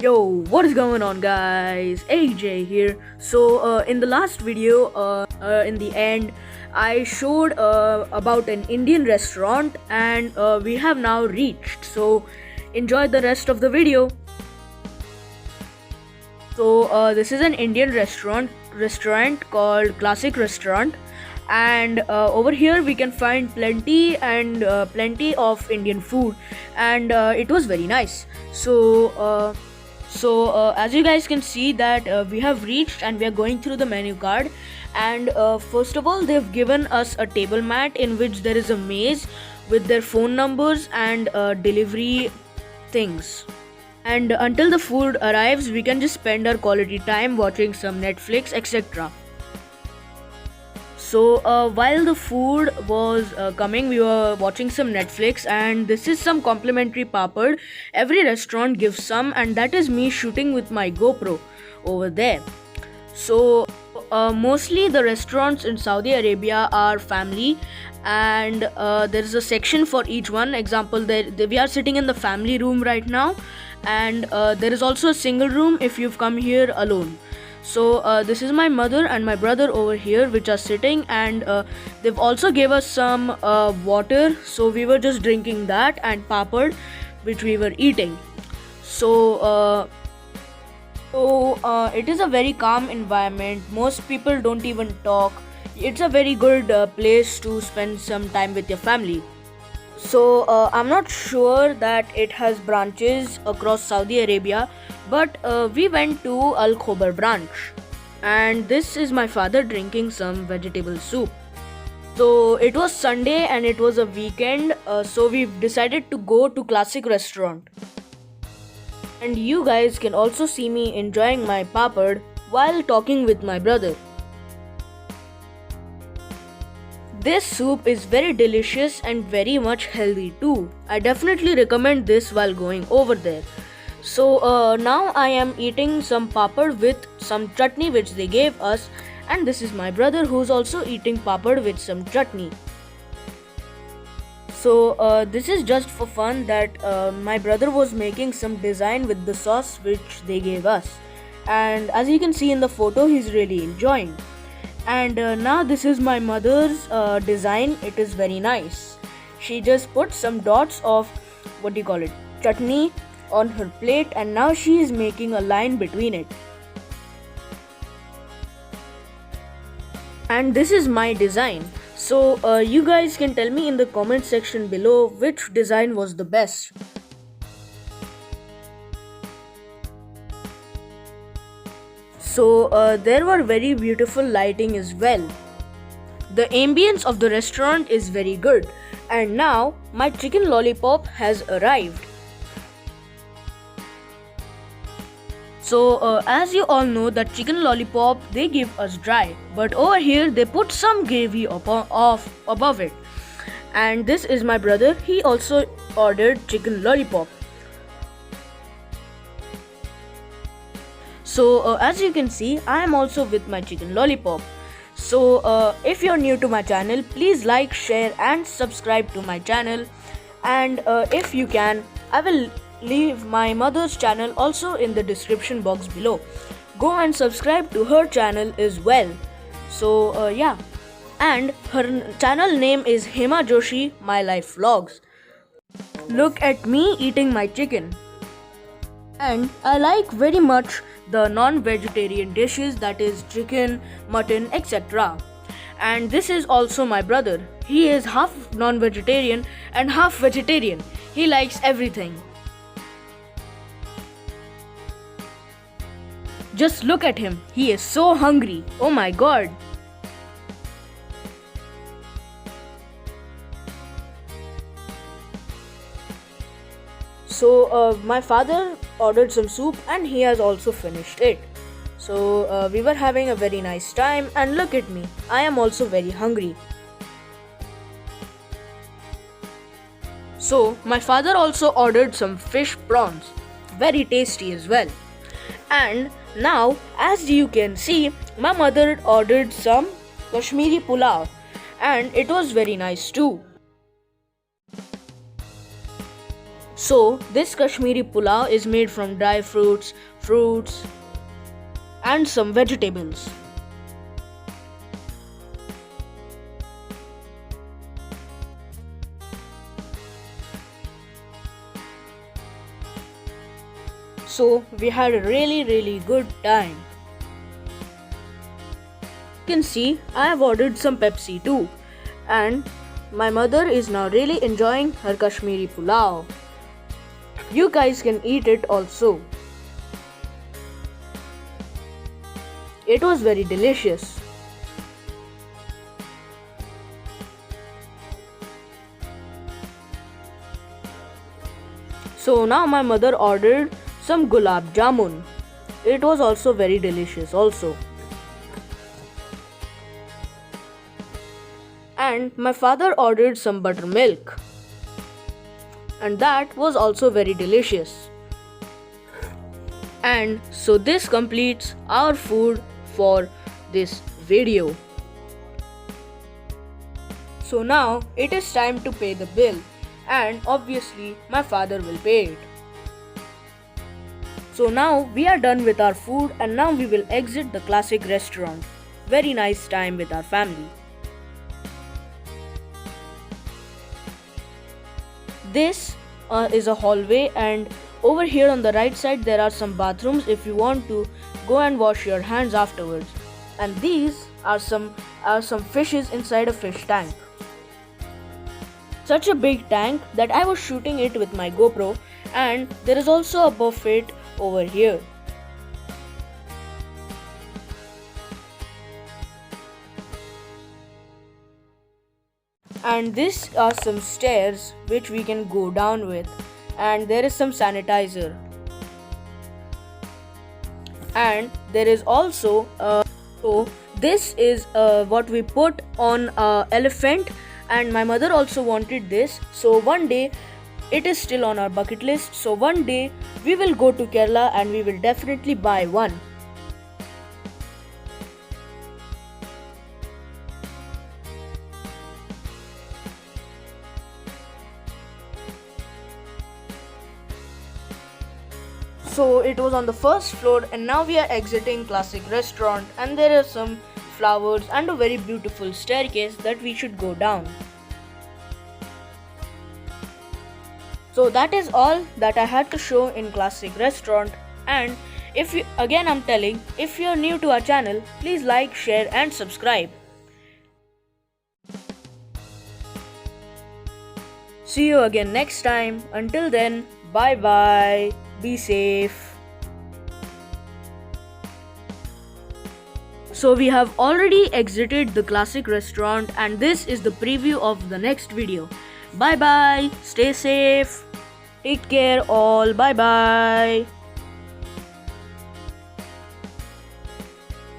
Yo, what is going on, guys? AJ here. So, in the last video, in the end, I showed about an Indian restaurant, and we have now reached. So, enjoy the rest of the video. So, this is an Indian restaurant called Classic Restaurant, and over here we can find plenty of Indian food, and it was very nice. So, as you guys can see that we have reached and we are going through the menu card, and first of all they've given us a table mat in which there is a maze with their phone numbers and delivery things. And until the food arrives, we can just spend our quality time watching some Netflix, etc. So while the food was coming, we were watching some Netflix, and this is some complimentary papad. Every restaurant gives some, and that is me shooting with my GoPro over there. So mostly the restaurants in Saudi Arabia are family, and there is a section for each one. Example, we are sitting in the family room right now, and there is also a single room if you've come here alone. So this is my mother and my brother over here which are sitting, and they've also gave us some water, so we were just drinking that, and papad which we were eating. So it is a very calm environment. Most people don't even talk. It's a very good place to spend some time with your family. So I'm not sure that it has branches across Saudi Arabia, but we went to Al Khobar branch, and this is my father drinking some vegetable soup. So it was Sunday and it was a weekend, so we decided to go to Classic Restaurant. And you guys can also see me enjoying my papad while talking with my brother. This soup is very delicious and very much healthy too. I definitely recommend this while going over there. So now I am eating some papad with some chutney which they gave us, and this is my brother who's also eating papad with some chutney. So this is just for fun that my brother was making some design with the sauce which they gave us, and as you can see in the photo, he's really enjoying. And now this is my mother's design. It is very nice. She just put some dots of chutney on her plate, and now she is making a line between it. And this is my design. So you guys can tell me in the comment section below which design was the best. So there were very beautiful lighting as well. The ambience of the restaurant is very good, and now my chicken lollipop has arrived. So as you all know that chicken lollipop they give us dry, but over here they put some gravy above it. And this is my brother. He also ordered chicken lollipop. So as you can see, I am also with my chicken lollipop. So if you're new to my channel, please like, share and subscribe to my channel. And if you can, I will leave my mother's channel also in the description box below. Go and subscribe to her channel as well. So yeah, and her channel name is Hema Joshi My Life Vlogs. Look at me eating my chicken. And I like very much the non-vegetarian dishes, that is chicken, mutton, etc. And this is also my brother. He is half non-vegetarian and half vegetarian. He likes everything. Just look at him. He is so hungry. Oh my god. So my father ordered some soup and he has also finished it. So we were having a very nice time, and look at me. I am also very hungry. So my father also ordered some fish prawns. Very tasty as well. And now as you can see, my mother ordered some Kashmiri pulao, and it was very nice too. So this Kashmiri pulao is made from dry fruits and some vegetables. So we had a really good time. You can see I have ordered some Pepsi too, and my mother is now really enjoying her Kashmiri pulao. You guys can eat it also. It was very delicious. So now my mother ordered some gulab jamun. It was also very delicious also. And my father ordered some buttermilk, and that was also very delicious. And so this completes our food for this video. So now it is time to pay the bill, and obviously my father will pay it. So now we are done with our food, and now we will exit the classic restaurant. Very nice time with our family. This is a hallway, and over here on the right side there are some bathrooms if you want to go and wash your hands afterwards. And these are some fishes inside a fish tank. Such a big tank that I was shooting it with my GoPro, and there is also a buffet over here. And these are some stairs which we can go down with, and there is some sanitizer, and there is also so this is what we put on elephant, and my mother also wanted this. So one day, it is still on our bucket list, so one day we will go to Kerala and we will definitely buy one. So it was on the first floor, and now we are exiting classic restaurant, and there are some flowers and a very beautiful staircase that we should go down. So that is all that I had to show in classic restaurant. And if you, again I'm telling, if you are new to our channel, please like, share and subscribe. See you again next time. Until then, bye bye. Be safe. So we have already exited the classic restaurant, and this is the preview of the next video. Bye bye. Stay safe. Take care all. Bye bye.